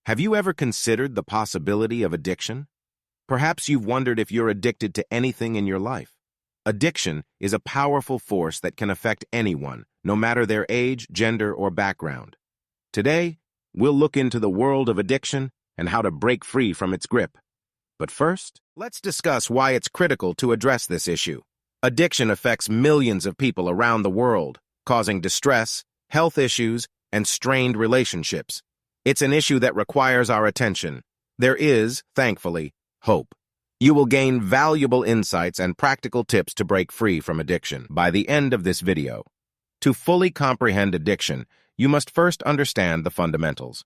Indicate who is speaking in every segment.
Speaker 1: Have you ever considered the possibility of addiction? Perhaps you've wondered if you're addicted to anything in your life. Addiction is a powerful force that can affect anyone, no matter their age, gender, or background. Today, we'll look into the world of addiction and how to break free from its grip. But first, let's discuss why it's critical to address this issue. Addiction affects millions of people around the world, causing distress, health issues, and strained relationships. It's an issue that requires our attention. There is, thankfully, hope. You will gain valuable insights and practical tips to break free from addiction by the end of this video. To fully comprehend addiction, you must first understand the fundamentals.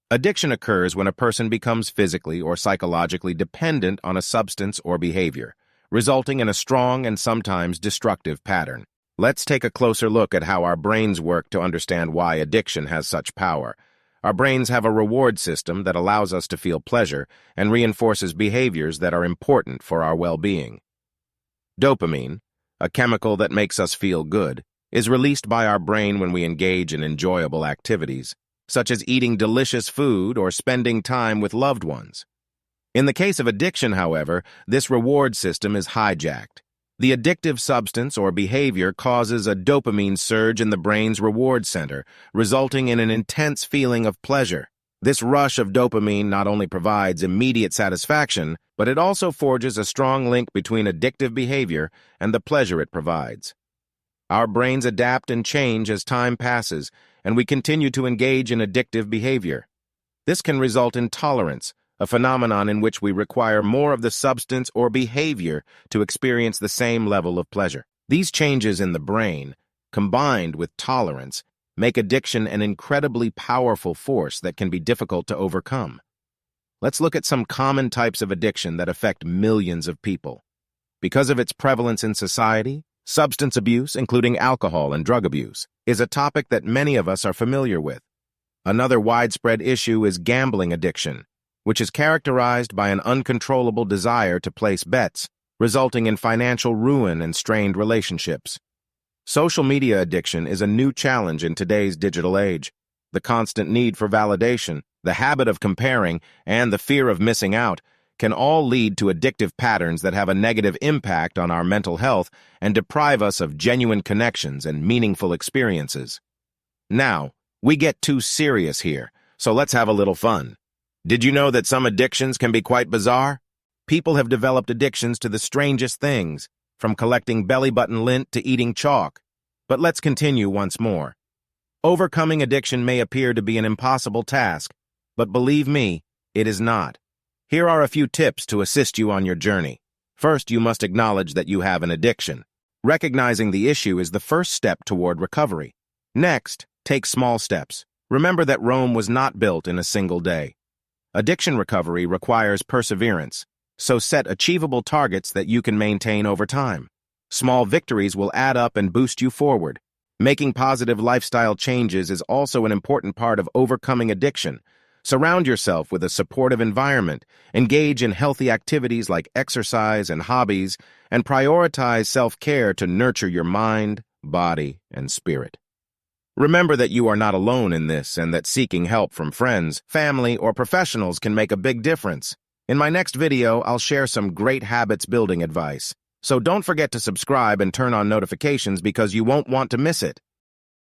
Speaker 1: Addiction occurs when a person becomes physically or psychologically dependent on a substance or behavior, resulting in a strong and sometimes destructive pattern. Let's take a closer look at how our brains work to understand why addiction has such power. Our brains have a reward system that allows us to feel pleasure and reinforces behaviors that are important for our well-being. Dopamine, a chemical that makes us feel good, is released by our brain when we engage in enjoyable activities, such as eating delicious food or spending time with loved ones. In the case of addiction, however, this reward system is hijacked. The addictive substance or behavior causes a dopamine surge in the brain's reward center, resulting in an intense feeling of pleasure. This rush of dopamine not only provides immediate satisfaction, but it also forges a strong link between addictive behavior and the pleasure it provides. Our brains adapt and change as time passes, and we continue to engage in addictive behavior. This can result in tolerance, a phenomenon in which we require more of the substance or behavior to experience the same level of pleasure. These changes in the brain, combined with tolerance, make addiction an incredibly powerful force that can be difficult to overcome. Let's look at some common types of addiction that affect millions of people. Because of its prevalence in society, substance abuse, including alcohol and drug abuse, is a topic that many of us are familiar with. Another widespread issue is gambling addiction, which is characterized by an uncontrollable desire to place bets, resulting in financial ruin and strained relationships. Social media addiction is a new challenge in today's digital age. The constant need for validation, the habit of comparing, and the fear of missing out can all lead to addictive patterns that have a negative impact on our mental health and deprive us of genuine connections and meaningful experiences. Now, we get too serious here, so let's have a little fun. Did you know that some addictions can be quite bizarre? People have developed addictions to the strangest things, from collecting belly-button lint to eating chalk. But let's continue once more. Overcoming addiction may appear to be an impossible task, but believe me, it is not. Here are a few tips to assist you on your journey. First, you must acknowledge that you have an addiction. Recognizing the issue is the first step toward recovery. Next, take small steps. Remember that Rome was not built in a single day. Addiction recovery requires perseverance, so set achievable targets that you can maintain over time. Small victories will add up and boost you forward. Making positive lifestyle changes is also an important part of overcoming addiction. Surround yourself with a supportive environment, engage in healthy activities like exercise and hobbies, and prioritize self-care to nurture your mind, body, and spirit. Remember that you are not alone in this and that seeking help from friends, family, or professionals can make a big difference. In my next video, I'll share some great habits building advice. So don't forget to subscribe and turn on notifications because you won't want to miss it.